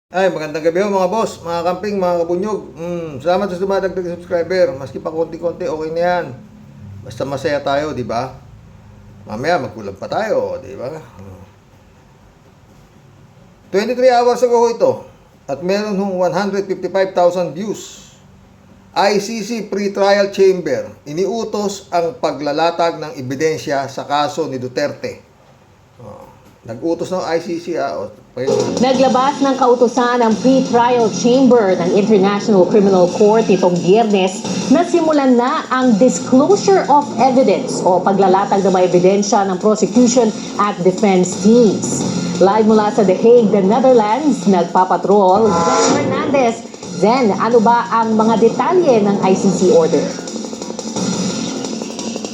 Ay, magandang gabi ho mga boss, mga kamping, mga kabunyog. Salamat sa dumadagdag subscriber. Maski pa konti-konti, okay na yan. Basta masaya tayo, di ba? Mamaya magkulang pa tayo, di ba? 23 hours ago ito. At meron hong 155,000 views. ICC Pre-Trial Chamber. Iniutos ang paglalatag ng ebidensya sa kaso ni Duterte. Nag-utos ng ICC. Naglabas ng kautusan ang pre-trial chamber ng International Criminal Court itong Biyernes na simulan na ang disclosure of evidence o paglalatag ng mga ebidensya ng prosecution at defense teams. Live mula sa The Hague, the Netherlands, nagpapatrol Zen Hernandez. Zen, ano ba ang mga detalye ng ICC order?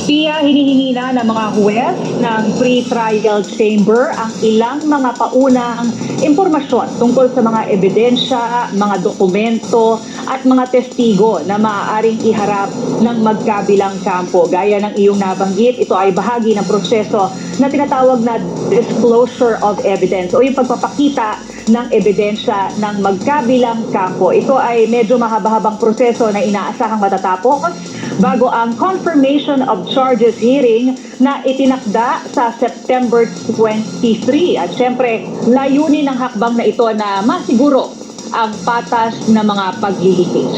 Pia, hinihingi na ng mga huwes ng pre-trial chamber ang ilang mga paunang impormasyon tungkol sa mga ebidensya, mga dokumento at mga testigo na maaaring iharap ng magkabilang kampo. Gaya ng iyong nabanggit, ito ay bahagi ng proseso na tinatawag na disclosure of evidence o yung pagpapakita ng ebidensya ng magkabilang kampo. Ito ay medyo mahaba-habang proseso na inaasahang matatapos bago ang confirmation of charges hearing na itinakda sa September 23. At syempre, layunin ng hakbang na ito na masiguro ang patas na mga paglilitis.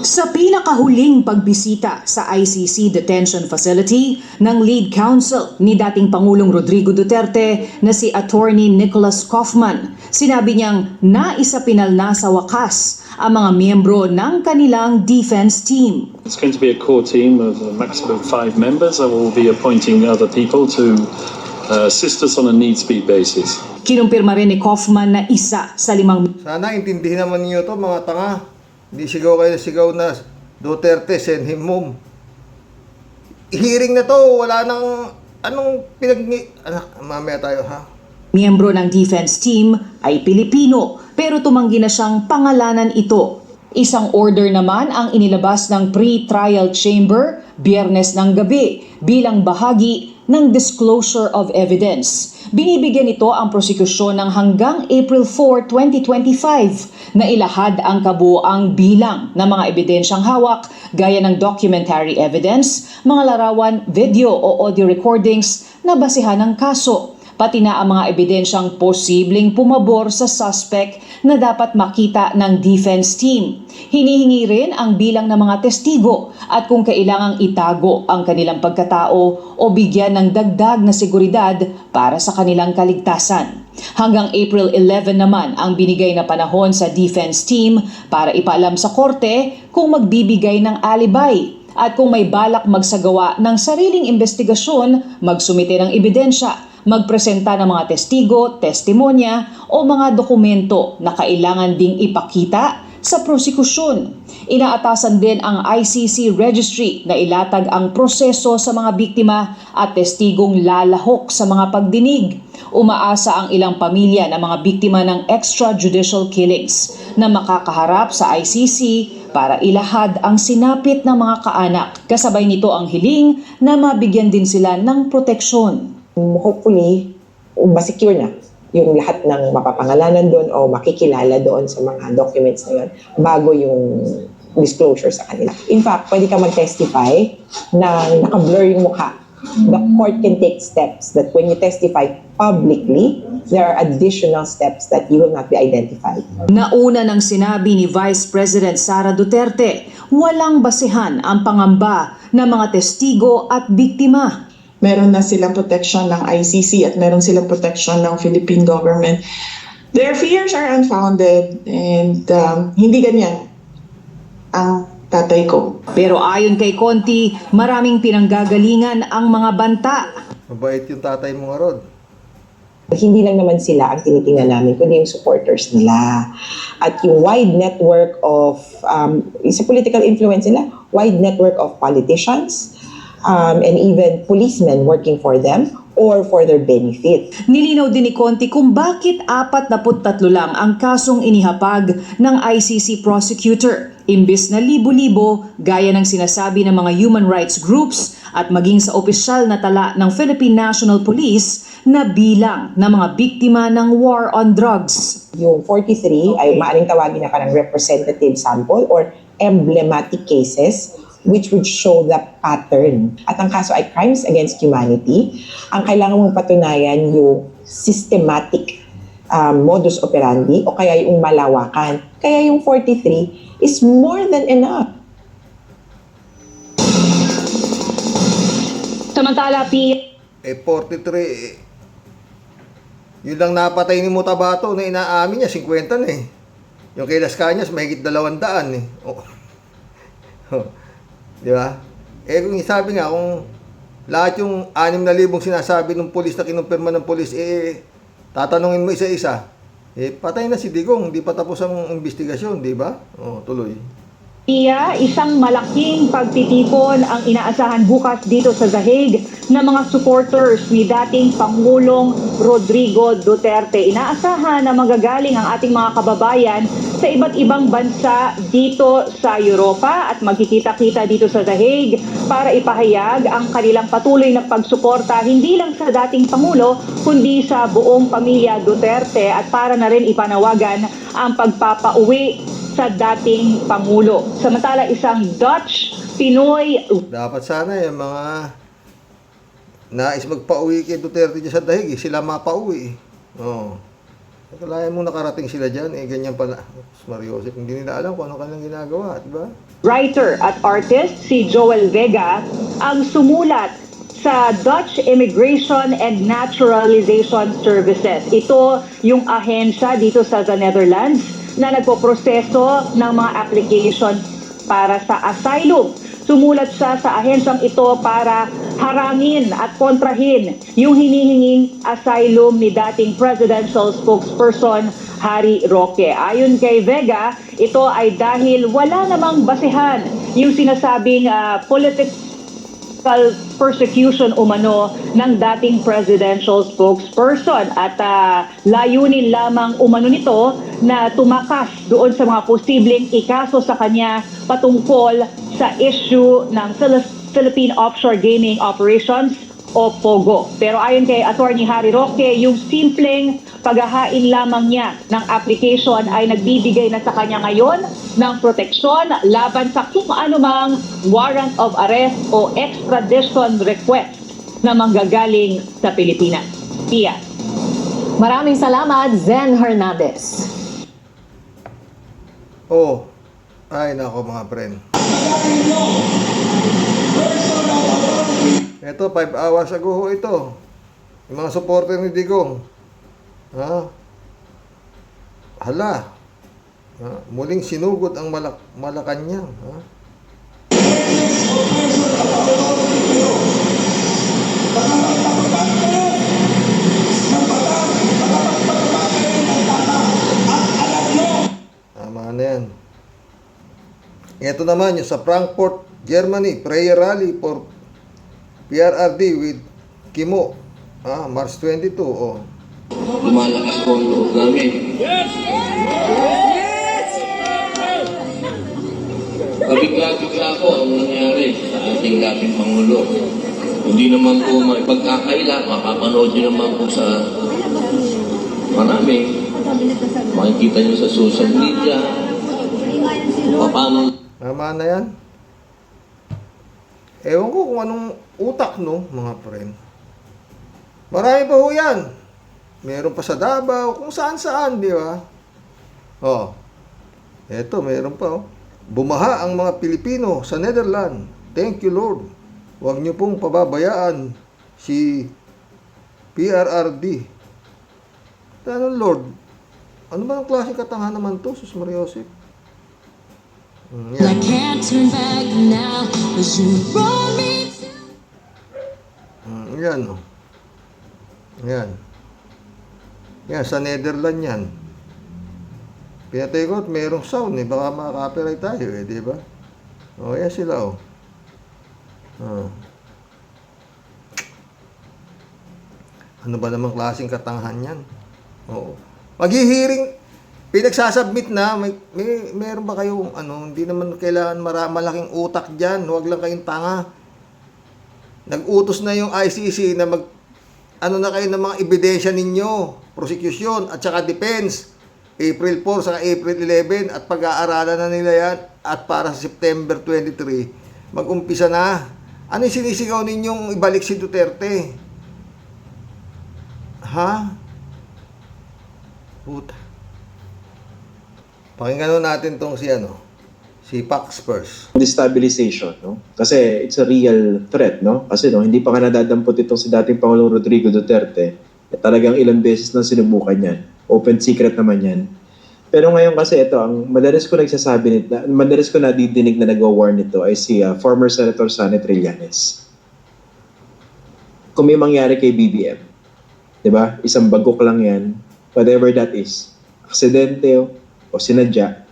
Sa pinakahuling pagbisita sa ICC Detention Facility ng lead counsel ni dating Pangulong Rodrigo Duterte na si Attorney Nicholas Kaufman, sinabi niyang naisapinal na sa wakas ang mga miyembro ng kanilang defense team. It's going to be a core team of a maximum of 5 members. I will be appointing other people to assist us on a needs-be basis. Kinumpirma rin ni Kaufman na isa sa 5 Sana intindihin naman niyo to mga tanga. Hindi sigaw kayo sigaw na Duterte, send him home. Hearing na to, wala nang anong mamaya tayo ha. miyembro ng defense team ay Pilipino pero tumanggi na siyang pangalanan ito. Isang order naman ang inilabas ng pre-trial chamber Biyernes ng gabi bilang bahagi ng disclosure of evidence. Binibigyan ito ang prosekusyon ng hanggang April 4, 2025 na ilahad ang kabuoang bilang ng mga ebidensyang hawak gaya ng documentary evidence, mga larawan, video o audio recordings na basehan ng kaso, pati na ang mga ebidensyang posibleng pumabor sa suspect na dapat makita ng defense team. Hinihingi rin ang bilang ng mga testigo at kung kailangang itago ang kanilang pagkatao o bigyan ng dagdag na seguridad para sa kanilang kaligtasan. Hanggang April 11 naman ang binigay na panahon sa defense team para ipaalam sa korte kung magbibigay ng alibay at kung may balak magsagawa ng sariling investigasyon, magsumite ng ebidensya, magpresenta ng mga testigo, testimonya o mga dokumento na kailangan ding ipakita sa prosekusyon. Inaatasan din ang ICC registry na ilatag ang proseso sa mga biktima at testigong lalahok sa mga pagdinig. Umaasa ang ilang pamilya ng mga biktima ng extrajudicial killings na makakaharap sa ICC para ilahad ang sinapit ng mga kaanak. Kasabay nito ang hiling na mabigyan din sila ng proteksyon. Hopefully, masecure na yung lahat ng mapapangalanan doon o makikilala doon sa mga documents na yun bago yung disclosure sa kanila. In fact, pwede ka mag-testify na naka-blur yung mukha. The court can take steps that when you testify publicly, there are additional steps that you will not be identified. Nauna nang sinabi ni Vice President Sara Duterte, walang basehan ang pangamba ng mga testigo at biktima. Meron na silang protection ng ICC at meron silang protection ng Philippine government. Their fears are unfounded and hindi ganyan ang tatay ko. Pero ayon kay Conti, maraming pinanggagalingan ang mga banta. Mabait yung tatay mo nga Rod. Hindi lang naman sila ang tinitingnan namin, kundi yung supporters nila. At yung wide network of, sa political influence nila, wide network of politicians, and even policemen working for them or for their benefit. Nilinaw din ni Conti kung bakit 43 lang ang kasong inihapag ng ICC prosecutor. Imbis na libo-libo, gaya ng sinasabi ng mga human rights groups at maging sa opisyal na tala ng Philippine National Police na bilang ng mga biktima ng war on drugs. Yung 43 ay maaaring tawagin na parang representative sample or emblematic cases which would show the pattern. At ang kaso ay crimes against humanity. Ang kailangan mong patunayan yung systematic modus operandi o kaya yung malawakan. Kaya yung 43 is more than enough. Samantala, 43, yun lang napatay ni Mutabato na inaamin niya, 50 na eh. Yung kay Las Cañas, mahigit 200 eh. Oh. Di ba? Kung sabi nga, kung lahat yung 6,000 sinasabi ng pulis na kinumpirma ng pulis, tatanungin mo isa-isa, patay na si Digong, hindi pa tapos ang investigasyon, di ba? Tuloy. isang malaking pagtitipon ang inaasahan bukas dito sa The Hague ng mga supporters ni dating Pangulong Rodrigo Duterte. Inaasahan na magagaling ang ating mga kababayan sa iba't ibang bansa dito sa Europa at magkikita-kita dito sa The Hague para ipahayag ang kanilang patuloy na pagsuporta hindi lang sa dating Pangulo kundi sa buong pamilya Duterte at para na rin ipanawagan ang pagpapauwi sa dating Pangulo. Samantala, isang Dutch Pinoy Dapat sana yung mga nais magpauwi kay Duterte dyan sa dahig, sila mapauwi. Kalayan mo nakarating sila dyan, ganyan pala. Mario Joseph, hindi nila alam kung ano kanilang ginagawa, di ba? writer at artist si Joel Vega ang sumulat sa Dutch Immigration and Naturalization Services. Ito yung ahensya dito sa the Netherlands na nagpoproseso ng mga application para sa asylum. Sumulat siya sa ahensyang ito para harangin at kontrahin yung hinihinging asylum ni dating presidential spokesperson Harry Roque. Ayon kay Vega, ito ay dahil wala namang basehan yung sinasabing political persecution umano ng dating presidential spokesperson at layunin lamang umano nito na tumakas doon sa mga posibleng ikaso sa kanya patungkol sa issue ng Philippine Offshore Gaming Operations o POGO. Pero ayon kay Attorney Harry Roque, yung simpleng paghahain lamang niya ng application ay nagbibigay na sa kanya ngayon ng proteksyon laban sa kung anumang warrant of arrest o extradition request na manggagaling sa Pilipinas. Pia. Maraming salamat, Zen Hernandez. Ay nako mga friend. Ito, 5 hours ago ho ito. Yung mga supporter ni Digong. Muling sinugod ang Malacanang. Tama na yan. Ito naman yung sa Frankfurt, Germany, prayer rally for PRRD with Kimo. March 22. Lumalakas po ang loob namin. Kabigla-bigla po ang nangyari sa ating dating Pangulo. Hindi naman po maipagkakaila, mapapanood nyo naman po sa marami. Makikita nyo sa social media. Paano? Tama na yan. Ewan ko kung anong utak, no, mga friend. Marami pa ho yan. Meron pa sa Davao, kung saan-saan, di ba? Eto, meron pa, Bumaha ang mga Pilipino sa Netherlands. Thank you, Lord. Huwag niyo pong pababayaan si PRRD. Ano, Lord? Ano ba ang klaseng katangahan naman to, Sus Maria Joseph? I can't turn back now, 'cause you brought me to... Yan, Yan. Yan, sa Netherlands yan. Pinatay ko at merong sound baka maka-copyright tayo di ba? Yan sila Ano ba namang klaseng katangahan yan? Maghihiring, pinagsasubmit na, meron ba kayong hindi naman kailangan malaking utak dyan, huwag lang kayong tanga. Nag-utos na yung ICC na ano na kayo ng mga ebidensya ninyo, prosecution at saka defense. April 4 saka April 11 at pag-aaralan na nila yan at para sa September 23, mag-umpisa na. Ano yung sinisigaw ninyong ibalik si Duterte? Ha? Puta. Pakinggan natin tong si Pax first. Destabilization, no? Kasi it's a real threat, no? Kasi hindi pa nga nadadampot itong si dating Pangulong Rodrigo Duterte. Talagang ilang beses na sinubukan yan. Open secret naman yan. Pero ngayon kasi ito, ang madalas ko nadidinig na nag-warn nito ay si former Senator Sonny Trillanes. Kung may mangyari kay BBM, di ba? Isang bagok lang yan, whatever that is, aksidente o sinadya,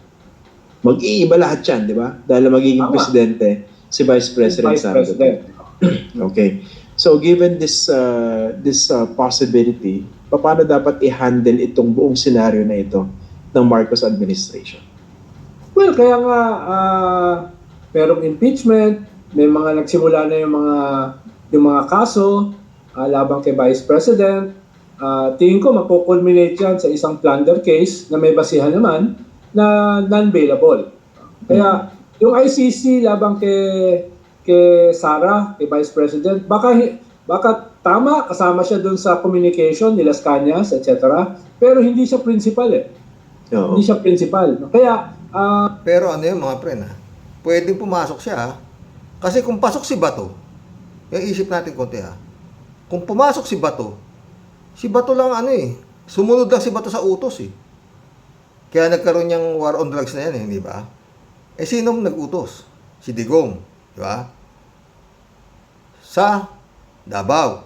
mag-iiba lahat yan, di ba? Dahil magiging presidente si Vice President Sara Duterte. Okay. So given this possibility, paano dapat i-handle itong buong scenario na ito ng Marcos administration? Well, kaya nga merong impeachment, may mga nagsimula na yung mga kaso labang kay Vice President. Tingin ko makukulminate yan sa isang plunder case na may basihan naman na non-bailable. Kaya yung ICC labang kay Sara, kay Vice President, baka tama, kasama siya dun sa communication ni Las Cañas, etc. Pero hindi siya principal Oo. Hindi siya principal. Kaya, Pero ano yun mga pre pwedeng pumasok siya ha? Kasi kung pasok si Bato, yung isip natin konti ha, kung pumasok si Bato lang sumunod lang si Bato sa utos Kaya nagkaroon niyang war on drugs na yan di ba? Sino nag-utos? Si Digong, di ba? Sa Davao.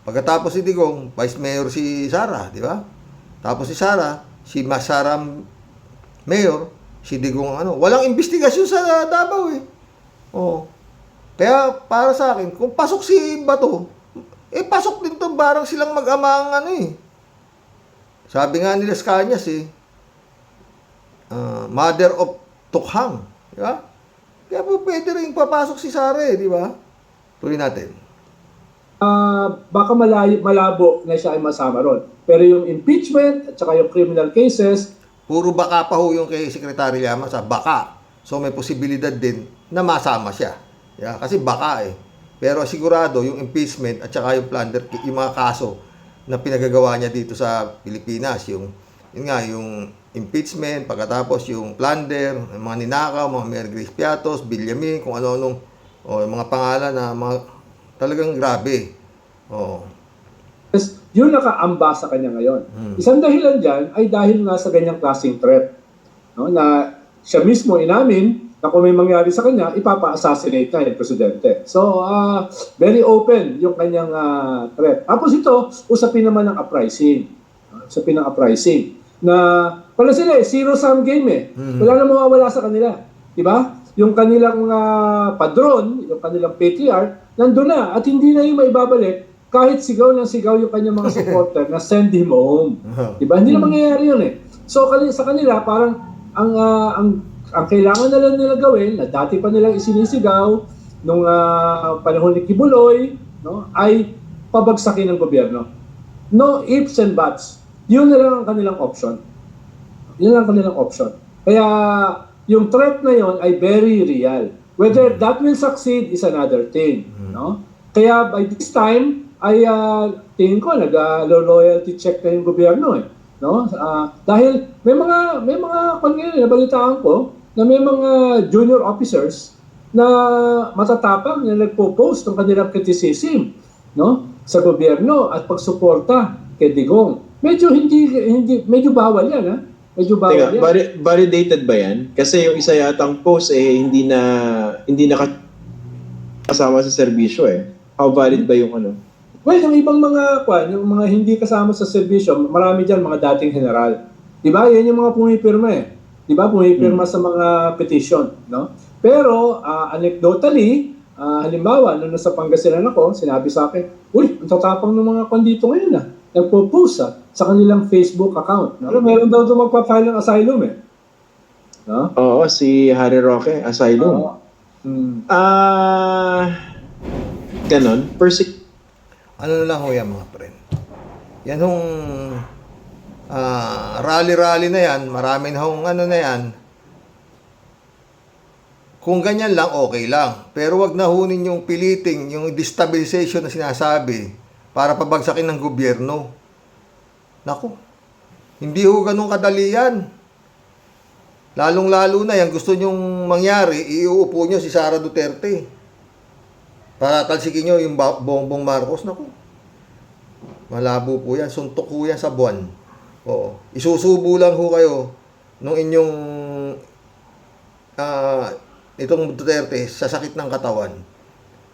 Pagkatapos si Digong, Vice Mayor si Sara, di ba? Tapos si Sara, si Sara Mayor, si Digong walang investigasyon sa Davao Kaya para sa akin, kung pasok si Bato, pasok din to, barang silang mag-ama ang Sabi nga ni Las Cañas mother of Tukhang, di ba? Kaya po pwede rin papasok si Sara di ba? Tuloy natin. baka malabo na siya ay masama ron. Pero yung impeachment at saka yung criminal cases, puro baka pa ho yung kay Secretary Llamas, baka. So may posibilidad din na masama siya. Yeah, kasi baka Pero sigurado yung impeachment at saka yung plunder, yung mga kaso na pinagagawa niya dito sa Pilipinas, yung impeachment, pagkatapos yung plunder, yung mga ninakaw, mga Mayor Grace Piatos, Villamin, kung ano-anong mga pangalan na mga talagang grabe. yun nakaamba sa kanya ngayon. Isang dahilan dyan ay dahil nga sa ganyang klaseng threat. No? Na siya mismo inamin na kung may mangyari sa kanya, ipapa-assassinate na yung presidente. So, very open yung kanyang threat. Tapos ito, usapin naman ng uprising. Usapin ng uprising. Na, pala sila zero-sum game Wala na mawawala sa kanila. Diba? Yung kanilang padron, yung kanilang patriarch, nandun na. At hindi na yung maibabalik kahit sigaw ng sigaw yung kanyang mga supporter na send him home. Diba? Hindi na mangyayari yun So, sa kanila, parang ang kailangan na lang nila gawin, na dati pa nilang isinisigaw nung panahon ni Kibuloy, no, ay pabagsakin ng gobyerno. No ifs and buts. Yun na lang ang kanilang option. Yun lang ang kanilang option. Kaya yung threat na yon ay very real. Whether that will succeed is another thing. No? Kaya by this time, ay tingin ko nag-loyalty check na yung gobyerno no? Dahil may mga nabalitaan ko na may mga junior officers na matatapang na nagpo-post ng kanilang criticism no? Sa gobyerno at pagsuporta kay Digong. Medyo bawal yan Medyo bawal yan. Validated ba yan? Kasi yung isa yatang post hindi na kasama sa serbisyo How valid ba yung Well, yung ibang yung mga hindi kasama sa serbisyo, marami dyan mga dating general. Diba? Yan yung mga pumipirma Diba? Pumipirma sa mga petition. No? Pero, anecdotally, halimbawa, nung nasa Pangasinan ako, sinabi sa akin, uy, ang tatapang ng mga dito ngayon nagpo-post sa kanilang Facebook account. No? Pero meron daw doon magpa-file ng asylum No? Oo, si Harry Roque, asylum. Ganon, Ano na lang ho yan mga friend. Yan hong rally-rally na yan, marami na hong ano na yan. Kung ganyan lang, okay lang. Pero wag na hunin yung piliting, yung destabilization na sinasabi para pabagsakin ng gobyerno. Naku, hindi ho ganun kadali yan. Lalong-lalo na yan, gusto nyong mangyari, iuupo nyo si Sara Duterte. Para talsikin nyo yung Bongbong Marcos. Naku, malabo po yan, suntok po yan sa buwan. Oo. Isusubo lang ho kayo nung inyong itong Duterte sa sakit ng katawan.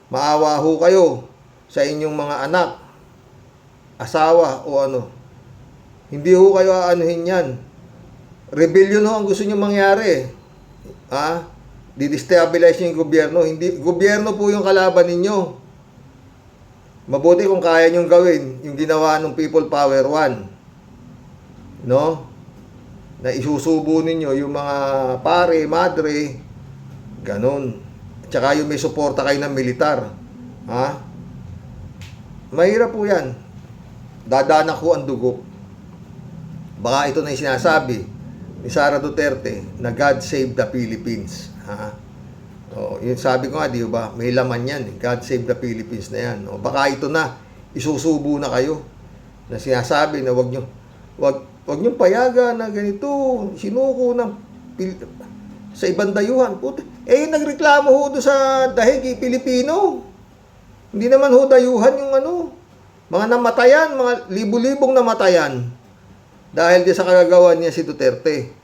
Maawa ho kayo sa inyong mga anak, asawa o ano. Hindi ho kayo aanuhin yan. Rebellion ho ang gusto nyo mangyari. Didestabilize yung gobyerno. Hindi, gobyerno po yung kalaban ninyo. Mabuti kung kaya nyong gawin yung ginawa ng People Power 1. No? Na isusubo ninyo yung mga pare, madre, ganon. Tsaka yung may suporta kayo ng militar. Mahirap po yan. Dadanak ho ang dugo. Baka ito na yung sinasabi ni Sara Duterte na God save the Philippines. Yung sabi ko nga, di ba, may laman yan. God save the Philippines na yan. Baka ito na, isusubo na kayo na sinasabi na wag nyo payagan na ganito, sinuko ng sa ibang dayuhan. Yung nagreklamo ho doon sa dahig, Pilipino. Hindi naman ho dayuhan yung mga namatayan, mga libu-libong namatayan. Dahil di sa kagagawan niya si Duterte.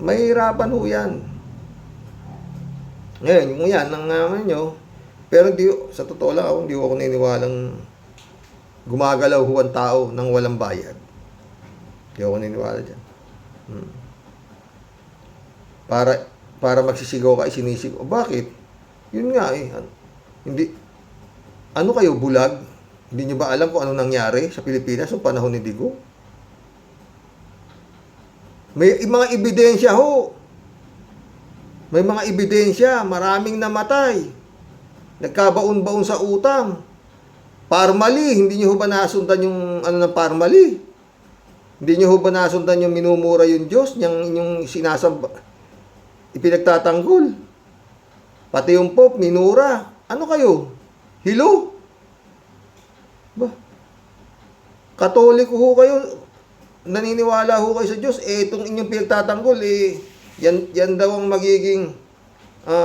Mahirapan ho yan. Ngayon, yung yan, ang naman nyo. Pero sa totoo lang hindi ako niniwalang gumagalaw ho ang tao nang walang bayad. Hindi ako niniwala dyan. Para magsisigaw ka, sinisigaw. Bakit? Yun nga hindi, kayo, bulag? Hindi nyo ba alam kung ano nangyari sa Pilipinas noong panahon ni Digong? May mga ebidensya ho. May mga ebidensya, maraming namatay. Nagkabaon-baon sa utang. Parmali, hindi nyo ba nasundan yung ng parmali? Hindi nyo ba nasundan yung minumura yung Diyos, yung sinasamba, ipinagtatanggol? Pati yung Pope, minura. Ano kayo? Hilo? Katoliko ho kayo, naniniwala ho kayo sa Diyos, itong inyong pinagtatanggol, yan daw ang magiging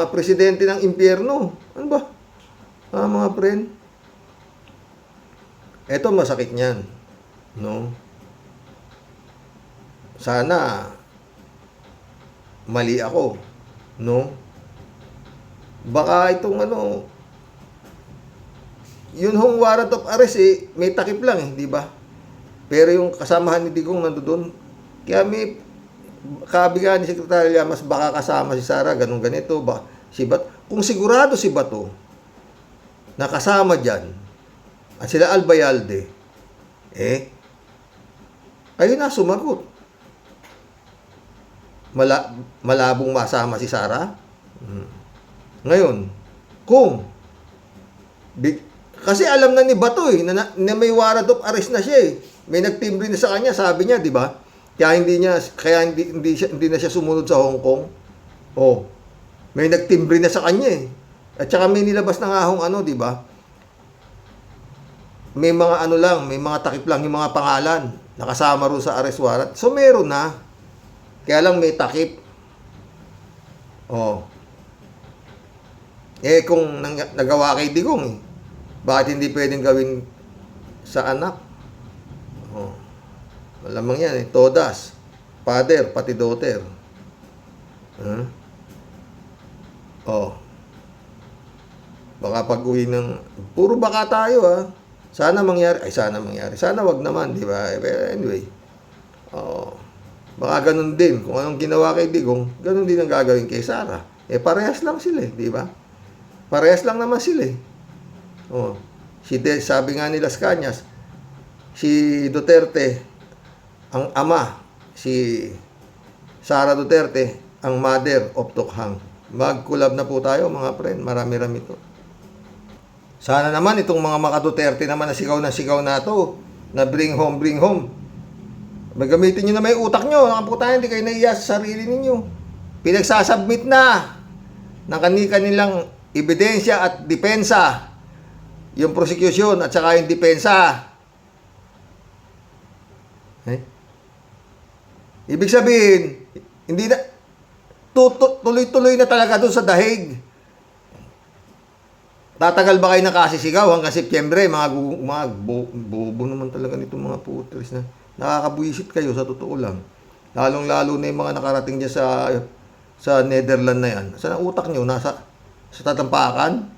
presidente ng impyerno. Ano ba? Mga friend? Ito masakit niyan. No? Sana mali ako. No? Baka itong yun hong warrant of arrest may takip lang di ba? Pero yung kasamahan ni Digong nandoon, kaya may kabigan ni Secretary Llamas baka kasama si Sara, ganun ganito ba? Kung sigurado si Bato nakasama diyan at sila Albayalde, kayo na sumagot. Malabong masama si Sara. Ngayon, kasi alam na ni Bato na may warrant of arrest na siya May nagtimbre na sa kanya, sabi niya, di ba? Kaya hindi na siya sumunod sa Hong Kong. May nagtimbre na sa kanya At saka may nilabas na nga di ba? May mga may mga takip lang yung mga pangalan nakasama ro sa arrest warrant. So meron na. Kaya lang may takip. Kung nagawa kay Digong, bakit hindi pwedeng gawin sa anak? Malamang yan todas. Father, pati daughter. Baka pag-uwi ng puro baka tayo Sana mangyari. Sana mangyari. Sana wag naman, di ba? Anyway. Baka ganun din. Kung anong ginawa kay Digong, ganun din ang gagawin kay Sara. Parehas lang sila, di ba? Parehas lang naman sila. Sabi nga ni Las Cañas, si Duterte, ang ama, si Sara Duterte, ang mother of Tokhang. Mag-collab na po tayo mga friend. Marami-rami to. Sana naman itong mga Duterte naman na sigaw na to. Na bring home. Magamitin nyo na may utak nyo. Nakaputa, hindi kayo naiya sa sarili ninyo. Pinagsasubmit na ng kanilang ebidensya at depensa. Yung prosecution at saka yung depensa. Ibig sabihin, hindi na tuloy-tuloy na talaga doon sa dahig. Tatagal ba kayo nakasisigaw hanggang Setyembre? Mga bobo naman talaga nitong mga putris na nakakabuisit kayo sa totoo lang. Lalong-lalo na yung mga nakarating dyan sa Netherlands na yan. Saan ang utak nyo? Nasa sa tatampakan?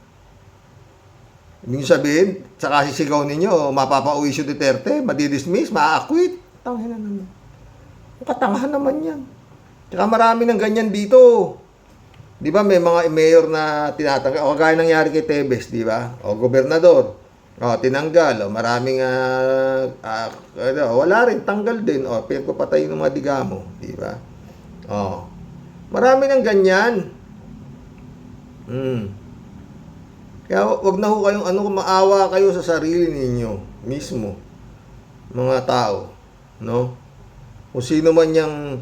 Ibig sabihin, sa kasisigaw ninyo, mapapauwi si Duterte, madidismiss, ma-acquit. Tangina naman. Katangahan naman yan. Tsaka marami ng ganyan dito. Di ba may mga mayor na tinatanggal? O kagaya nangyari kay Tebes, di ba? O gobernador. O tinanggal. O maraming wala rin, tanggal din. O pinagpapatay ng mga digamo. Di ba? O. Marami ng ganyan. Kaya wag na ho kayong maawa kayo sa sarili ninyo mismo. Mga tao. No? Kung sino man yung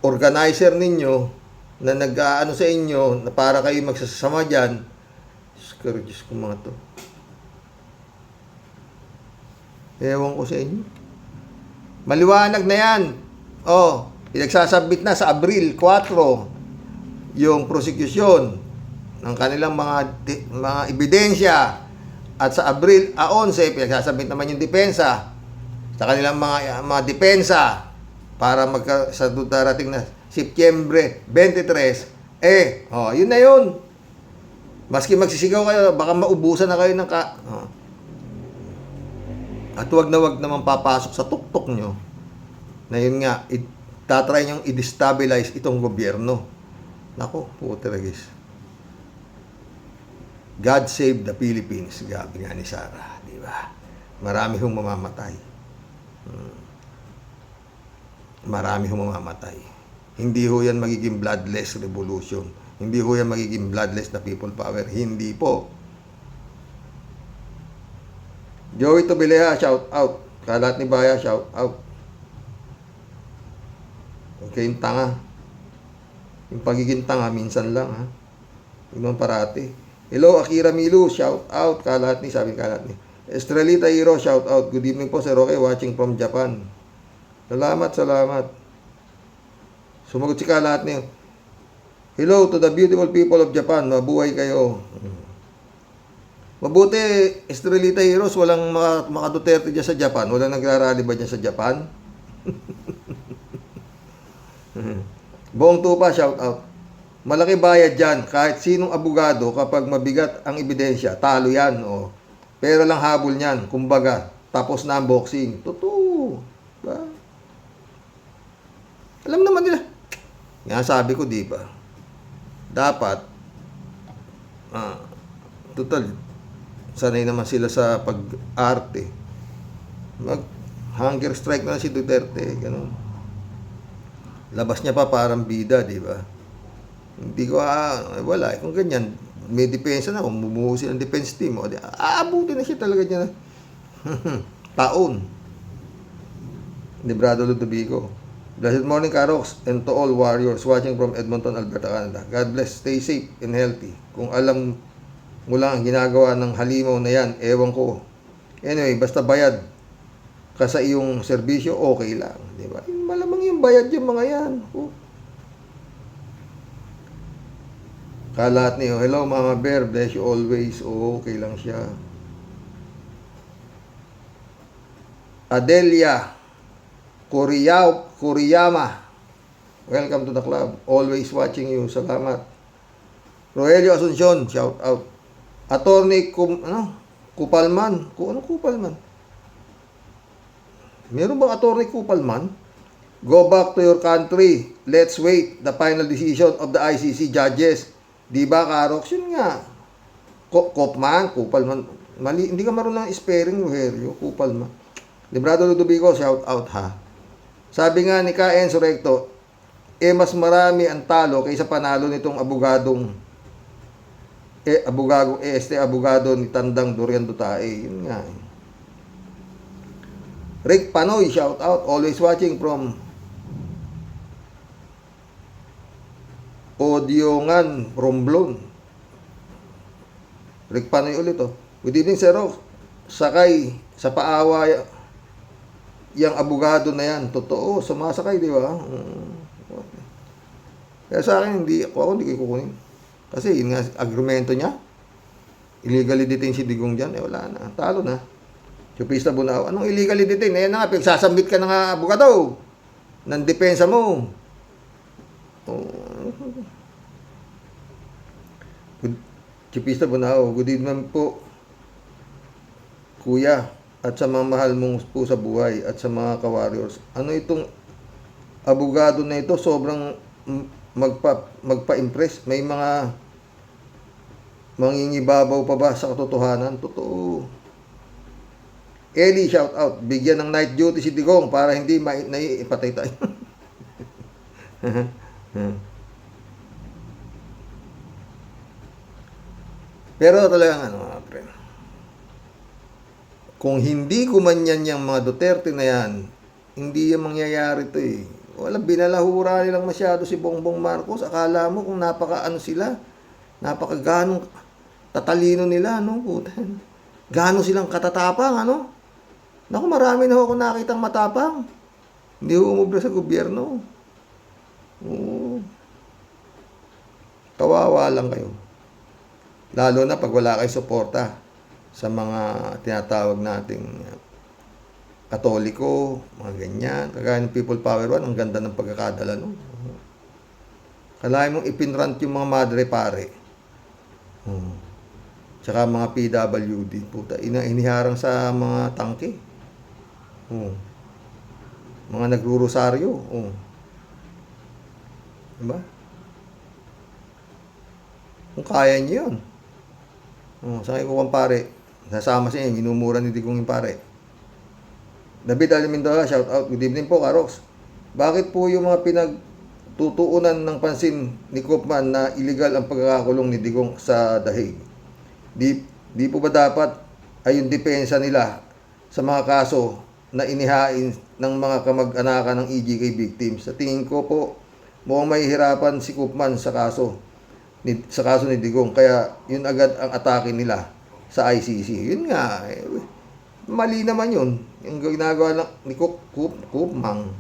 organizer ninyo na nag-aano sa inyo na para kayo magsasama dyan, Diyos ko mga to. Ewan ko sa inyo. Maliwanag na yan. Pinagsasubmit na sa Abril 4 yung prosecution ng kanilang mga ebidensya at sa Abril 11 pinagsasubmit naman yung depensa sa kanilang mga depensa para sa darating na Setyembre 23, yun na yun. Maski magsisigaw kayo, baka maubusan na kayo ng At wag naman papasok sa tuktok nyo na yun nga, tatry nyong i-destabilize itong gobyerno. Nako, puteragis. God save the Philippines, gabi nga ni Sarah, di ba? Marami hong mamamatay. Marami hong mamamatay. Hindi ho yan magiging bloodless revolution. Hindi ho yan magiging bloodless na people power. Hindi po. Joey Tobileha, shout out. Kalat ni Baya, shout out. Okay, yung tanga. Yung pagiging tanga, minsan lang, ha? Yung naman parati. Hello, Akira Milu, shout out. Kalat ni, sabi kalat ni. Estrelita Hiro, shout out. Good evening po, Sir Roque, watching from Japan. Salamat. Sumagot si kalat ni. Hello to the beautiful people of Japan. Mabuhay kayo. Mabuti, Estrelita Heroes, walang mga Duterte dyan sa Japan. Walang nagrarally ba dyan sa Japan? Buong tupa, shout out. Malaki bayad dyan. Kahit sinong abogado, kapag mabigat ang ebidensya, talo yan. Pero lang habol niyan. Kumbaga, tapos na ang boxing. Totoo. Ba? Alam naman nila. Nga sabi ko, di ba? Dapat, total, sanay naman sila sa pag-arte. Mag-hunger strike na si Duterte. Ganun. Labas niya pa parang bida, di ba? Hindi ko, wala. Kung ganyan, may depensa na. Kung bumuhusin ang defense team, aabuti na siya talaga niya. Taon. Librado Ludovico. Blessed morning, Karox, and to all warriors watching from Edmonton, Alberta, Canada. God bless, stay safe and healthy. Kung alam mo lang ang ginagawa ng halimaw na yan, ewan ko. Anyway, basta bayad ka sa iyong serbisyo, okay lang. Di ba? Malamang yung bayad yung mga yan. Kalat niyo, hello Mama Bear, bless you always. Okay lang siya. Adelia Kuriyama, welcome to the club. Always watching you. Salamat. Rogelio Asuncion, shout out. Attorney Kupalman. Anong Kupalman? Meron bang Attorney Kupalman? Go back to your country. Let's wait the final decision of the ICC judges. Di ba, Karox? Yun nga. Kupalman. Mali, hindi ka marunong spelling, Rogelio. Kupalman. Librado Ludovico, shout out ha. Sabi nga ni Ka Enzo Recto, mas marami ang talo kaysa panalo nitong abogado ni Tandang Dorian Dutae. Yun nga. Rick Panoy, shout out, always watching from Odiongan, Romblon. Rick Panoy ulit, oh. Good evening, Sir Rox. Sakay sa paawa yung abogado na yan. Totoo, sumasakay, di ba? Kaya sa akin, hindi ko kukunin. Kasi yun nga, agrumento niya. Illegally detained si Digong dyan. Wala na. Talo na. Chupista Bunao. Anong illegally detained? Ayan na nga, pigsasambit ka na nga, abogado. Ng depensa mo. Chupista Bunao. Good evening po, Kuya. At sa mga mahal mong po sa buhay. At sa mga ka-warriors. Ano itong abogado na ito? Sobrang magpa-impress. May mga mangingibabaw pa ba sa katotohanan? Totoo. Eli, shout out. Bigyan ng night duty si Digong para hindi naiipatay tayo. Pero talagang friend. Kung hindi kumanyan yung mga Duterte na yan, hindi yan mangyayari to eh. Walang binalahura nilang masyado si Bongbong Marcos. Akala mo kung sila, napakaganong tatalino nila, no? Gano'n silang katatapang, ano? Naku, marami na ako nakitang matapang. Hindi ko umubra sa gobyerno. Kawawa lang kayo. Lalo na pag wala kayo suporta sa mga tinatawag nating Katoliko, mga ganyan. Kagaya ng People Power One, ang ganda ng pagkakadala, no? Kalahin mong ipinrant yung mga madre pare. Tsaka mga PWD. Puta, iniharang sa mga tangke. Mga nagrurosaryo. Diba? Kung kaya niyo yun. Saan kayo kung pare? Nasama siya yun. Minumura ni Digong yung pare. David Alimindola, shout out. Good evening po, Karox. Bakit po yung mga pinagtutuunan ng pansin ni Koopman na illegal ang pagkakakulong ni Digong sa Dahig? Di po ba dapat ay yung depensa nila sa mga kaso na inihain ng mga kamag-anakan ng EJK victims? Sa tingin ko po, mukhang mahihirapan si Koopman sa kaso ni Digong. Kaya yun agad ang atake nila sa ICC. Yun nga, mali naman yun. Yung ginagawa lang ni Koopman.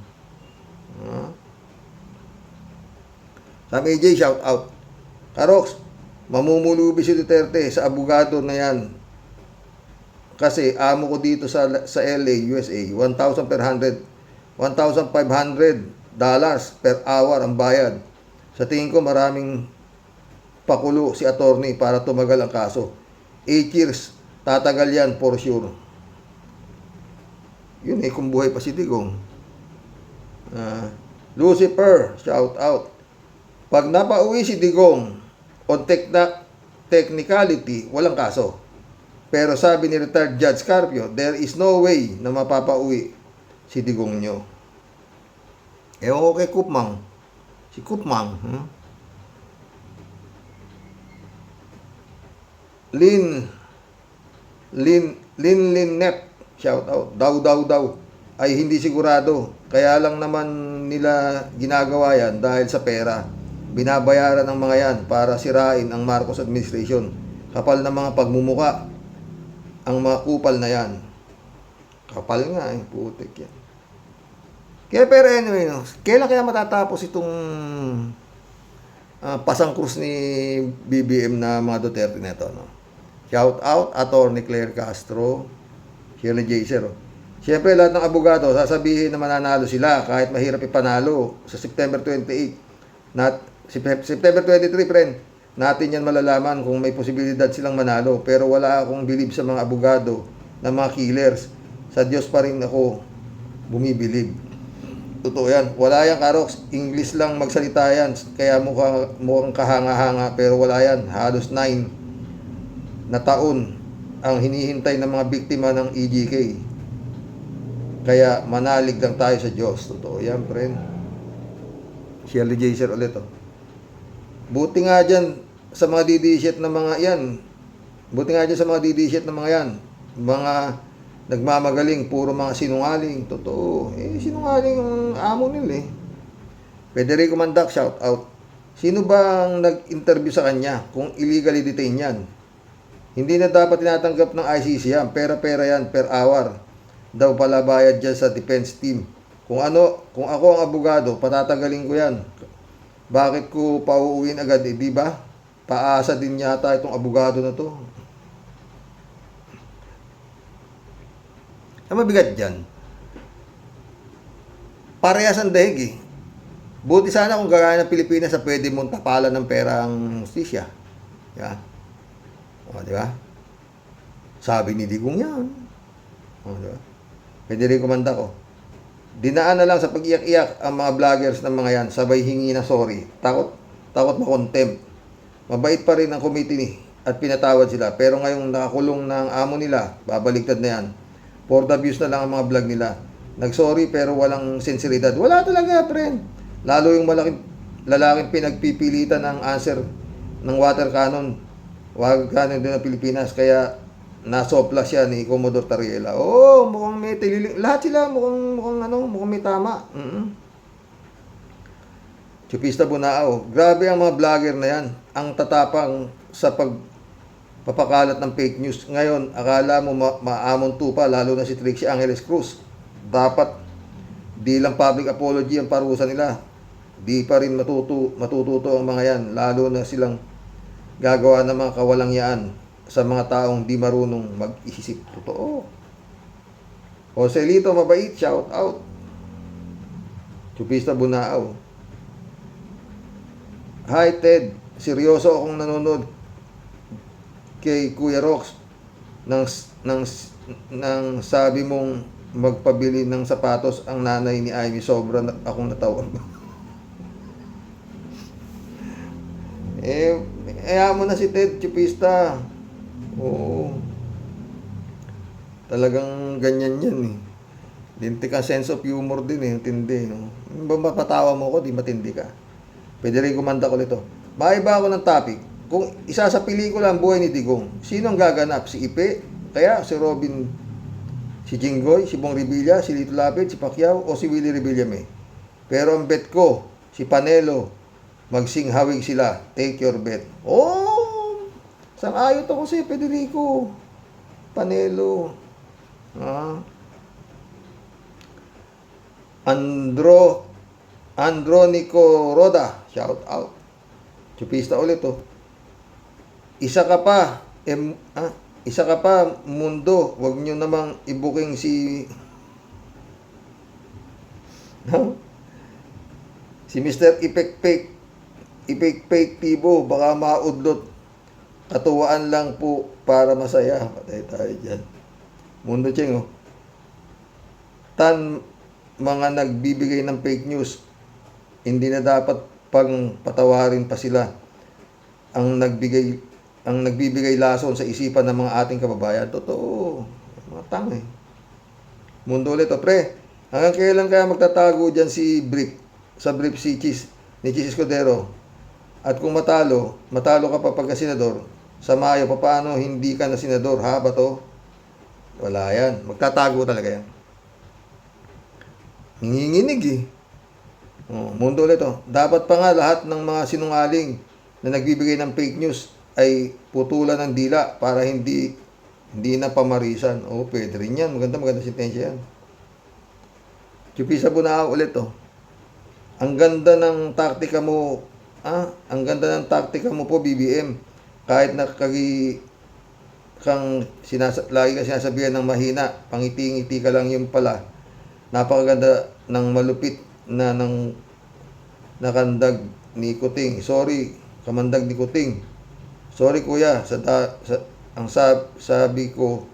Sa AJ, shout out. Karox, mamumulubi si Duterte sa abogado na yan. Kasi amo ko dito sa LA, USA, $1,500 per hour ang bayad. Sa tingin ko maraming pakulo si attorney para tumagal ang kaso. 8 years, tatagal yan for sure. Yun kung buhay pa si Digong. Lucifer, shout out. Pag napauwi si Digong on technicality, walang kaso. Pero sabi ni retired Judge Carpio, there is no way na mapapauwi si Digong nyo. Ewan ko kay Koopman. Si Koopman. Lin Net, shout out. Daw. Ay hindi sigurado. Kaya lang naman nila ginagawa yan dahil sa pera. Binabayaran ng mga yan para sirain ang Marcos administration. Kapal na mga pagmumuka ang mga kupal na yan. Kapal nga putik yan. Kaya pero anyway, kailan kaya matatapos itong pasang krus ni BBM na mga Duterte na ito, no? Shout out, Atty. Claire Castro, Shirley J. Sir. Siyempre, lahat ng abogado, sasabihin na mananalo sila kahit mahirap ipanalo sa September 28. September 23, friend, natin yan malalaman kung may posibilidad silang manalo. Pero wala akong believe sa mga abogado na mga killers. Sa Diyos pa rin ako bumibilib. Totoo yan. Wala yan, Karox. English lang magsalita yan. Kaya mukhang kahanga-hanga. Pero wala yan. Halos 9 na taon ang hinihintay ng mga biktima ng EJK. Kaya manalig lang tayo sa Diyos. Totoo yan, friend. Shirley Jaser ulit, oh. Buti nga dyan sa mga DD-shit na mga yan. Buti nga dyan sa mga DD-shit na mga yan. Mga nagmamagaling, puro mga sinungaling. Totoo. Sinungaling ang amo nila, eh. Federico Mandak, shout out. Sino ba ang nag-interview sa kanya kung illegally detained yan? Hindi na dapat tinatanggap ng ICC yan. Pera-pera yan, per hour. Daw pala bayad dyan sa defense team. Kung ako ang abogado, patatagalin ko yan. Bakit ko pauuwin agad, di ba? Paasa din yata itong abogado na to. Ang mabigat dyan, parehas ang daig, eh. Buti sana kung gagaya ng Pilipinas sa pwede mong tapalan ng pera ang justisya. Diba? O, diba? Sabi ni Digong yan. O, diba? Pwede rin kumanda ko. Dinaan na lang sa pag-iyak-iyak ang mga vloggers ng mga yan, sabay hingi na sorry. Takot makontempt. Mabait pa rin ang committee at pinatawad sila. Pero ngayong nakakulong na ang amo nila, babaliktad na yan. For the views na lang ang mga vlog nila. Nagsorry pero walang sinseridad. Wala talaga, friend. Lalo yung lalaking pinagpipilitan ng answer ng water cannon. Water cannon din ng Pilipinas. Kaya nasopla siya ni Commodore Tariela. Oo, mukhang may tililing. Lahat sila mukhang may tama. Chupista Bunao. Grabe ang mga vlogger na yan. Ang tatapang sa pagpapakalat ng fake news. Ngayon, akala mo maamon tupa, lalo na si Trixie Angeles Cruz. Dapat di lang public apology ang parusa nila. Di pa rin matututo ang mga yan, lalo na silang gagawa ng mga kawalangyaan sa mga taong di marunong mag-isip. Totoo. Joselito, mabait, shout out. Chupista Bunao. Hi Ted, seryoso akong nanonood kay Kuya Rox nang sabi mong magpabili ng sapatos ang nanay ni Amy. Sobra akong natawa. Mo na si Ted, Chupista. Oo. Talagang ganyan yan, eh. Lintik ang sense of humor din, eh. Tindi, no? Mapatawa mo ko, di matindi ka. Pwede rin kumanda ko nito. Maiba ako ng topic. Kung isa sa pelikula ang buhay ni Digong, sino ang gaganap? Si Ipe? Kaya si Robin, si Jinggoy, si Bong Revilla, si Lito Lapid, si Pacquiao, o si Willie Revillame? Pero ang bet ko, si Panelo, magsinghawig sila. Take your bet. Oh! Sang-ayot ako si Federico. Panelo. Andronico Roda. Shout out. Chupista ulit, oh. Isa ka pa, mundo. Huwag nyo namang i-booking si... si Mr. Ipek Tibo, baka maudlot. Katuwaan lang po para masaya. Patay tayo dyan. Mundo Cheng, oh. Mga nagbibigay ng fake news, hindi na dapat pang patawarin pa sila ang nagbibigay lason sa isipan ng mga ating kababayan. Totoo. Mga tanga, eh. Mundo ulit, oh, pre. Hanggang kailan kaya magtatago dyan si Brief? Sa Brief si ni Chis Escudero. At kung matalo ka pa pagka senador, sa Mayo, paano hindi ka na senador? Ha ba to? Wala yan. Magtatago talaga yan. Nanginginig, eh. Mundo ulit, oh. Dapat pa nga lahat ng mga sinungaling na nagbibigay ng fake news ay putulan ng dila para hindi na pamarisan. Pwede rin yan. Maganda sentensya yan. Chupisa Bunao ulit, oh. Ang ganda ng taktika mo, po, BBM. Kahit lagi kang sinasabihan ng mahina, pangiti-ngiti ka lang yung pala. Napakaganda ng malupit na nakandag ni Kuting. Sorry, kamandag ni Kuting. Sorry kuya, ang sabi ko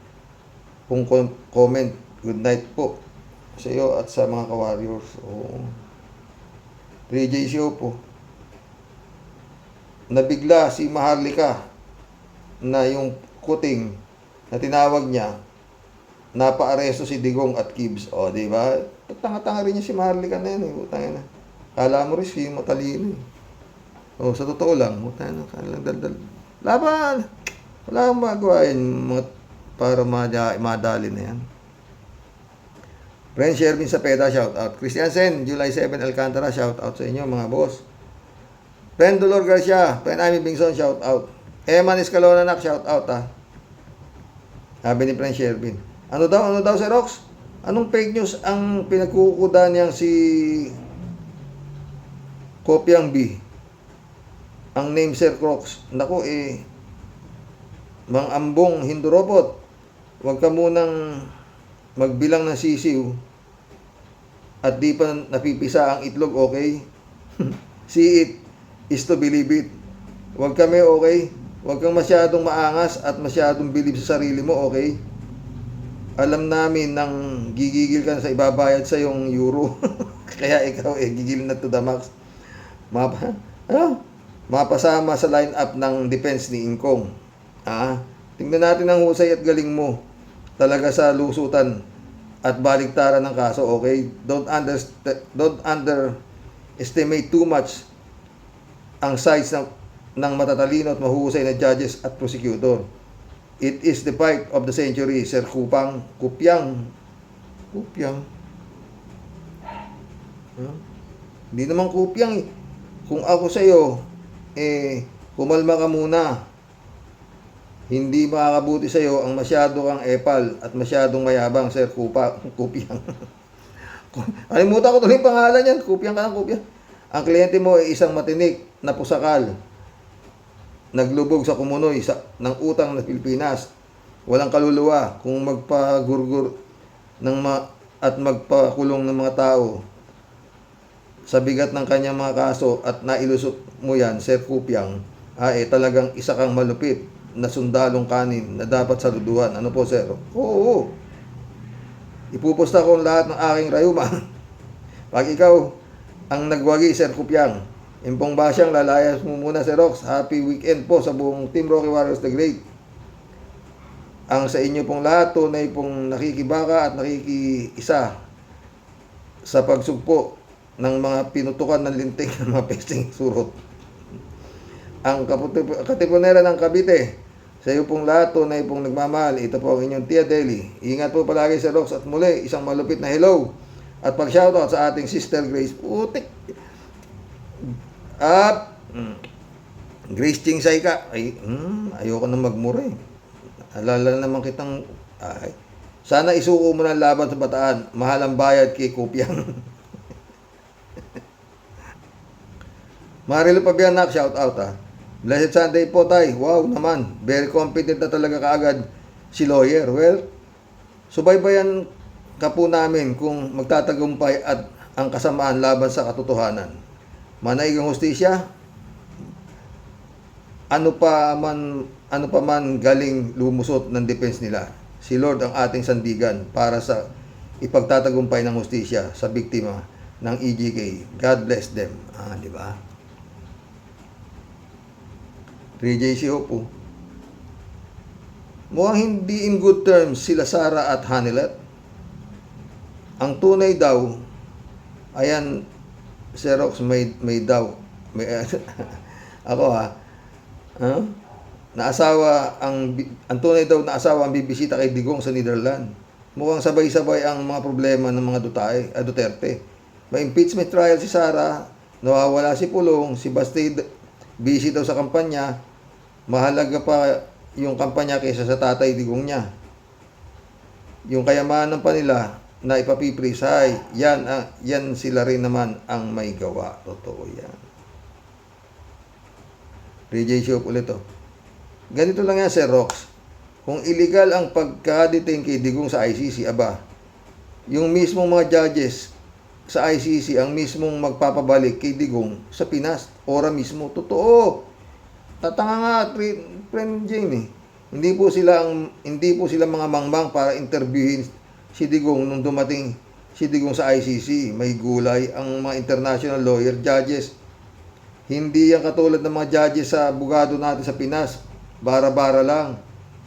kung comment. Good night po sa iyo at sa mga ka-warriors. 3J show po. Nabigla si Maharlika na yung Kuting na tinawag niya, napaaresto si Digong at Gibbs. Di ba? Tanga-tanga rin niya si Maharlika na yan, eh. Kala mo rin si matalino eh. Oh, sa totoo lang, kanilang daldal. Laban! Wala akong magawa yan para madali na yan. Ren Shervin Sapeda, shout out. Christian Sen, July 7, Alcantara, shout out sa inyo mga boss. Ren Dolor Garcia, Pen Amy Bingson, shout out. Eman Escalona nak, shout out ha. Sabi ni Ren Shervin. Ano daw si Rox? Anong fake news ang pinagkukuda niyang si Kopyang B? Ang name Sir Crocs. Naku Mang Ambong Hinduropot. Huwag ka munang magbilang ng sisiw at di pa napipisa ang itlog, okay? See it is to believe it. Huwag kami, okay? Huwag kang masyadong maangas at masyadong believe sa sarili mo, okay? Alam namin nang gigigil ka na sa ibabayad sa yung euro. Kaya ikaw gigil na to the max. Mapasama sa lineup ng defense ni Ingkong. Tingnan natin ang husay at galing mo talaga sa lusutan at baliktaran ng kaso, okay? Don't underestimate too much ang size ng matatalino at mahuhusay na judges at prosecutor. It is the fight of the century, Sir Kupyang. Hindi naman Kupyang eh. Kung ako sa iyo, kumalma ka muna. Hindi makakabuti sa iyo ang masyado kang epal at masyadong mayabang, Sir Kupyang. Alimutan ko tuloy yung pangalan yan. Kupyang ka ng Kupyang. Ang kliyente mo ay isang matinik na pusakal. Naglubog sa kumunoy ng utang ng Pilipinas. Walang kaluluwa kung magpagurgur at magpakulong ng mga tao sa bigat ng kanyang mga kaso at nailusot mo yan, Sir Kupyang, talagang isa kang malupit na sundalong kanin na dapat saluduhan. Ano po, Sir? Oo. Ipuposta ko lahat ng aking rayuma. Pag ikaw ang nagwagi, Sir Kupyang, impong basyang lalayas mo muna, Sir Rox. Happy weekend po sa buong Team Rocky Warriors the Great. Ang sa inyo pong lahat, tunay pong nakikibaka at nakikiisa sa pagsugpo ng mga pinutukan ng linting ng mga pesting surot. Ang Katipunera ng Cavite, sa iyo pong lahat, tunay pong nagmamahal. Ito po ang inyong Tia Deli. Ingat po palagi sa Rox at muli, isang malupit na hello at pag-shoutout sa ating Sister Grace. Putik! At Grace Ching Saika. Ayoko na magmura eh. Alala naman kitang sana isuko mo ng laban sa Bataan. Mahal ang bayad kay Kupyang. Marilo Pabianak, shout out Blessed Sunday po, tay. Wow naman. Very competent na talaga kaagad si lawyer. Well, subaybayan ka po namin kung magtatagumpay at ang kasamaan laban sa katotohanan. Manaigang hustisya, ano pa man galing lumusot ng defense nila. Si Lord ang ating sandigan para sa ipagtatagumpay ng hustisya sa biktima ng EJK. God bless them. Di ba? 3JC Hopo. Mukhang hindi in good terms sila Sara at Hanilet. Ang tunay daw, ayan, Xerox may daw. Ako naasawa ang tunay daw na asawa ang bibisita kay Digong sa Netherlands. Mukhang sabay-sabay ang mga problema ng mga Duterte. May impeachment trial si Sara, nawawala si Pulong, si Bastide busy daw sa kampanya. Mahalaga pa yung kampanya kaysa sa tatay Digong niya. Yung kayamanan pa nila na ipapiprisay, yan sila rin naman ang may gawa. Totoo yan. Ray Shop ulit Ganito lang yan, Sir Rox. Kung illegal ang pagka-detain kay Digong sa ICC, yung mismong mga judges sa ICC ang mismong magpapabalik kay Digong sa Pinas. Ora mismo. Totoo. Tatanga nga, friend Jane Hindi po sila mga mangmang para interviewin si Digong nung dumating si Digong sa ICC. May gulay ang mga international lawyer, judges. Hindi yan katulad ng mga judges sa abogado natin sa Pinas. Bara-bara lang.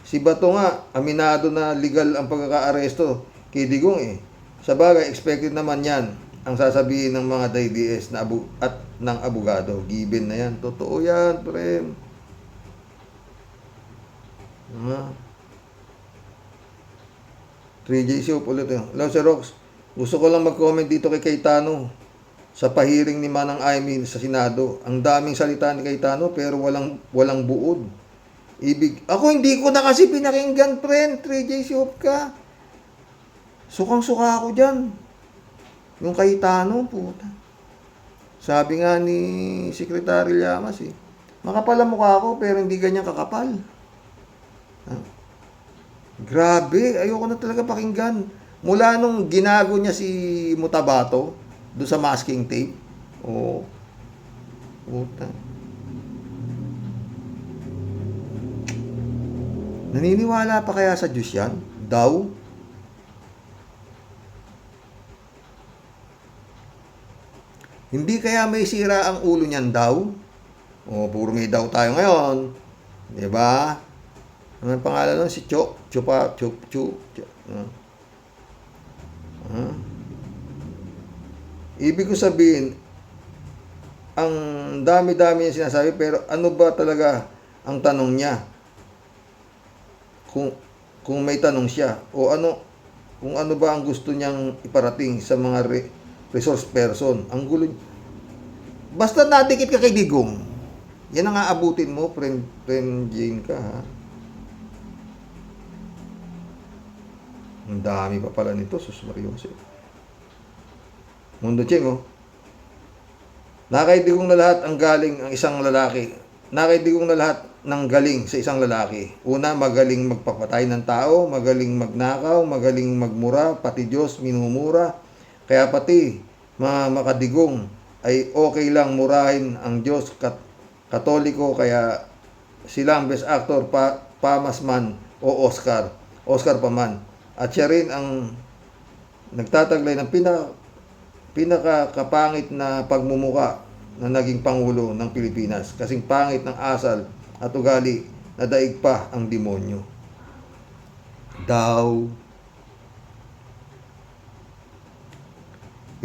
Si Bato nga, aminado na legal ang pagkakaaresto kay Digong Sa bagay, expected naman yan. ang sasabihin ng mga DDS na at ng abogado. Given na yan. Totoo yan, prem. Ha? 3J Soup ulit yun. Hello, Sir Rox. Gusto ko lang mag-comment dito kay Cayetano sa pahiring ni Manang Aimee sa Senado. Ang daming salita ni Cayetano pero walang buod. Ako hindi ko na kasi pinakinggan, friend. 3J Soup ka. Sukang-suka ako dyan. Yung Cayetano, puta. Sabi nga ni Secretary Llamas makapal ang mukha ko pero hindi ganyan kakapal. Grabe, ayoko na talaga pakinggan. Mula nung ginago niya si Mutabato doon sa masking tape. Oh. Puta. Naniniwala pa kaya sa Diyos yan? Daw? Hindi kaya may sira ang ulo niyan daw? O, puro may daw tayo ngayon. Diba? Ano ang pangalan nun? Si Chu. Ibig ko sabihin, ang dami-dami yung sinasabi, pero ano ba talaga ang tanong niya? Kung may tanong siya, o kung ano ba ang gusto niyang iparating sa mga resource person. Ang gulo. Basta nadikit ka kay Digong, yan ang aabutin mo, friend Jane ka, ha? Ang dami pa pala nito, sus Mariose. Mundo Cheng, oh. Nakaidigong na lahat ang galing ang isang lalaki. Nakaidigong na lahat ng galing sa isang lalaki. Una, magaling magpapatay ng tao, magaling magnakaw, magaling magmura, pati Diyos minumura. Kaya pati mga makadigong ay okay lang murahin ang Diyos Katoliko, kaya silang best actor, pamasman o Oscar pa man. At siya rin ang nagtataglay ng pinakakapangit na pagmumuka na naging Pangulo ng Pilipinas. Kasing pangit ng asal at ugali na daig pa ang demonyo. Daw.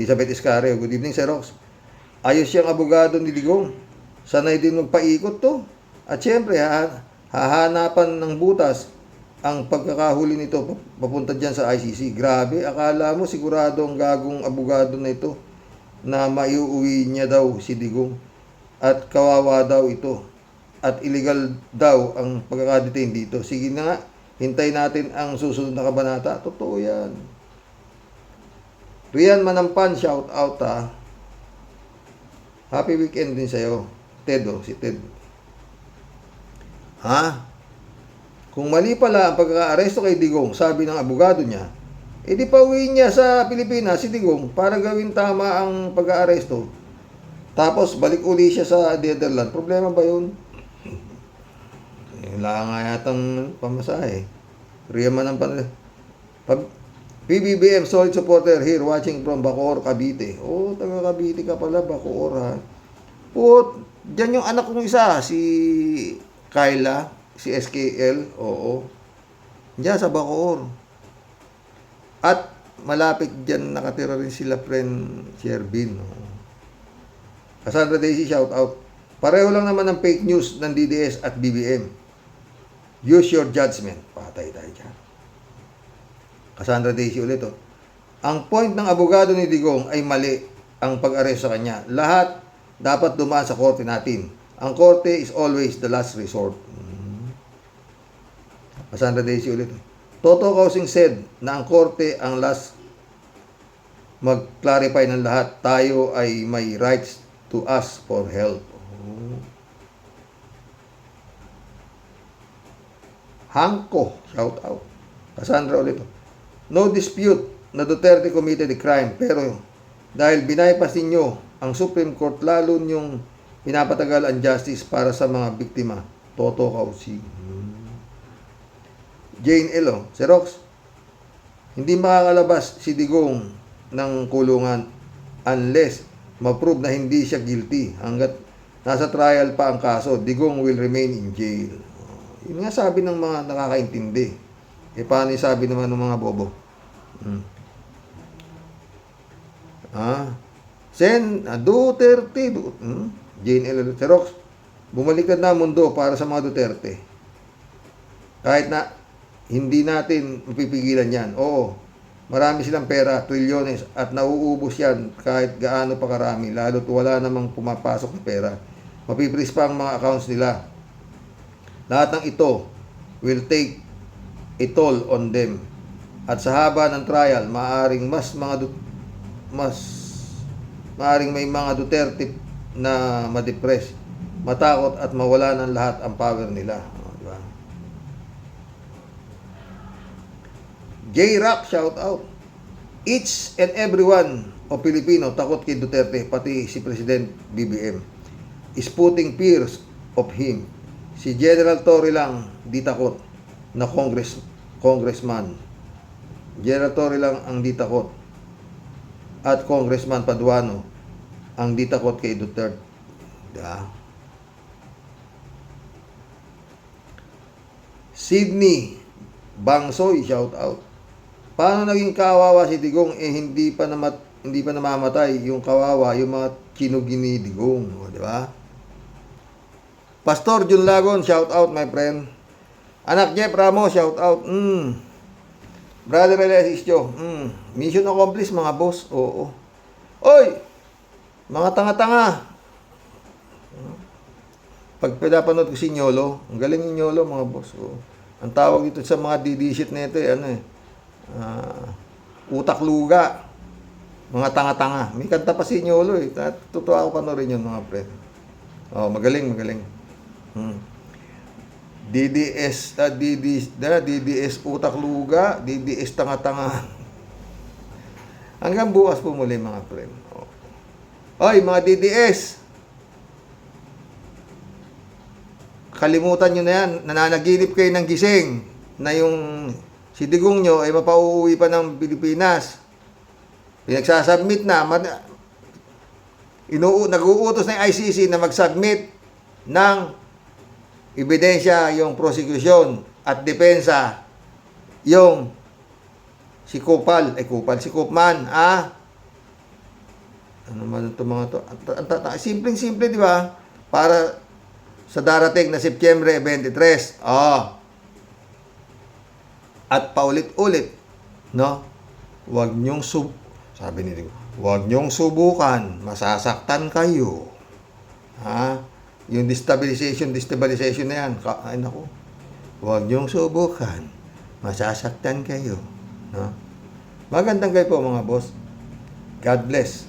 Elizabeth Iscario, good evening, Sir Rox. Ayos siyang abogado ni Digong. Sanay din magpaikot to. At syempre, hahanapan ng butas ang pagkakahuli nito papunta dyan sa ICC. Grabe, akala mo sigurado ang gagong abogado na ito na maiuwi niya daw si Digong. At kawawa daw ito. At illegal daw ang pagkakadetain dito. Sige na nga, hintay natin ang susunod na kabanata. Totoo yan. Rian Manampan, shout out, ha. Happy weekend din sa'yo. Ted, si Ted. Ha? Kung mali pala ang pagkaka-aresto kay Digong, sabi ng abogado niya, edi pauwiin niya sa Pilipinas si Digong para gawin tama ang pagka-aresto. Tapos balik uli siya sa Netherlands. Problema ba yun? Wala nga yatang pamasahe. Riyaman ng PBBM solid supporter here watching from Bacoor, Cavite. Oh, taga Cavite ka pala, Bacoor, ha. Diyan yung anak kong isa, si Kyla, si SKL, oo. Diyan sa Bacoor. At malapit diyan nakatira rin sila friend Sherbin. Cassandra Daisy, shout out. Pareho lang naman ng fake news ng DDS at BBM. Use your judgment. Patay tayo dyan. Cassandra Daisy ulit, oh. Ang point ng abogado ni Digong ay mali ang pag-aresto sa kanya. Lahat dapat dumaan sa korte natin. Ang korte is always the last resort. Cassandra Daisy ulit. Toto Kausing said na ang korte ang last mag-clarify ng lahat. Tayo ay may rights to ask for help. Hangko, shout out. Cassandra ulit. No dispute na Duterte committed a crime, pero dahil binaypas ninyo ang Supreme Court, lalo niyong pinapatagal ang justice para sa mga biktima. Toto Kausing. Jane Elo, Xerox, hindi makakalabas si Digong ng kulungan unless ma-prove na hindi siya guilty. Hanggat nasa trial pa ang kaso, Digong will remain in jail. Yun nga sabi ng mga nakakaintindi. Paano yung sabi naman ng mga bobo? Duterte. Jane L. Xerox, bumaliktad na ang mundo para sa mga Duterte. Kahit na hindi natin mapipigilan yan. Oo, marami silang pera, trilyones, at nauubos yan kahit gaano pa karami, lalo't wala namang pumapasok na pera. Mapipris pa ang mga accounts nila. Lahat ng ito will take a toll on them. At sa haba ng trial, maaring may mga Duterte na ma-depress, matakot at mawala ng lahat ang power nila. Diba? J-Rock, shout out. Each and every one of Pilipino takot kay Duterte, pati si President BBM, is putting fears of him. Si General Torre lang di takot na congressman. General Torre lang ang di takot. At Congressman Paduano ang di takot kay Duterte. Sydney Bangsoy, shout out. Paano naging kawawa si Digong hindi pa namamatay yung kawawa, yung mga kinugin ni Digong, di ba? Pastor Jun Lagon, shout out my friend. Anak Jeff Ramos, shout out. Brother Alessio, mission accomplished mga boss. Oo. Oy, mga tanga-tanga. Pag pinapanood ko si Nyolo, ang galing ni Nyolo mga boss. Oo. Ang tawag dito sa mga DD shit nito utak luga. Mga tanga-tanga. May kanta pa si Nyolo eh. Totoo ako panoorin yun mga friend. Oh, magaling. DDS utak luga, DDS tanga-tanga. Hanggang bukas po muli mga friend. Oy, mga DDS. Kalimutan nyo na yan. Nananaginip kayo ng gising na yung si Digong nyo ay mapauuwi pa ng Pilipinas. Pinagsasubmit na. Nag-uutos na yung ICC na mag-submit ng ebidensya yung prosecution at depensa yung si Kupman, ano man ito mga to? Simpleng-simple, di ba? Para sa darating na Setyembre 23. At paulit-ulit, no? Sabi ni Digong, huwag niyong subukan, masasaktan kayo. Yung destabilization na yan. Ay, naku. Huwag niyong subukan. Masasaktan kayo. No? Magandang gabi po mga boss. God bless.